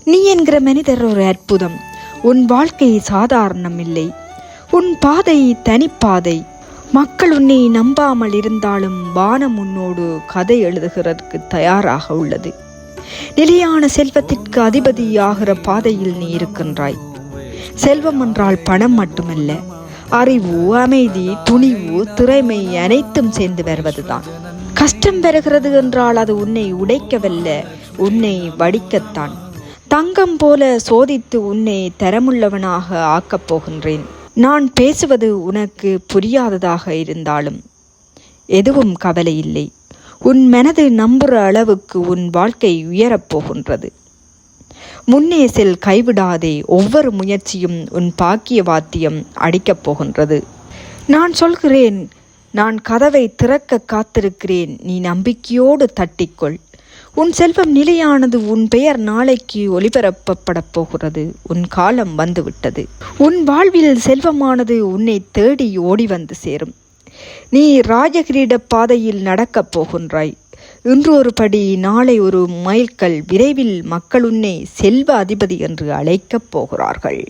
நீ என்கிற மனிதர் ஒரு அற்புதம். உன் வாழ்க்கை சாதாரணம் இல்லை. உன் பாதை தனிப்பாதை. மக்கள் உன்னை நம்பாமல் இருந்தாலும் வானம் உன்னோடு கதை எழுதுகிறதுக்கு தயாராக உள்ளது. நிலையான செல்வத்திற்கு அதிபதியாகிற பாதையில் நீ இருக்கின்றாய். செல்வம் என்றால் பணம் மட்டுமல்ல, அறிவு, அமைதி, துணிவு, திறமை அனைத்தும் சேர்ந்து வருவதுதான். கஷ்டம் வருகிறது என்றால் அது உன்னை உடைக்கவல்ல, உன்னை வடிக்கத்தான். தங்கம் போல சோதித்து உன்னை தரமுள்ளவனாக ஆக்கப் போகின்றேன். நான் பேசுவது உனக்கு புரியாததாக இருந்தாலும் எதுவும் கவலை இல்லை. உன் மனது நம்புற அளவுக்கு உன் வாழ்க்கை உயரப்போகின்றது. முன்னே செல், கைவிடாதே. ஒவ்வொரு முயற்சியும் உன் பாக்கிய வாத்தியம் அடிக்கப் போகின்றது. நான் சொல்கிறேன், நான் கதவை திறக்க காத்திருக்கிறேன். நீ நம்பிக்கையோடு தட்டிக்கொள். உன் செல்வம் நிலையானது. உன் பெயர் நாளைக்கு ஒளிபரப்பப்பட போகிறது. உன் காலம் வந்துவிட்டது. உன் வாழ்வில் செல்வமானது உன்னை தேடி ஓடி வந்து சேரும். நீ ராஜகிரீட பாதையில் நடக்கப் போகின்றாய். இன்று ஒரு படி, நாளை ஒரு மைல்கல். விரைவில் மக்கள் உன்னை செல்வ அதிபதி என்று அழைக்கப் போகிறார்கள்.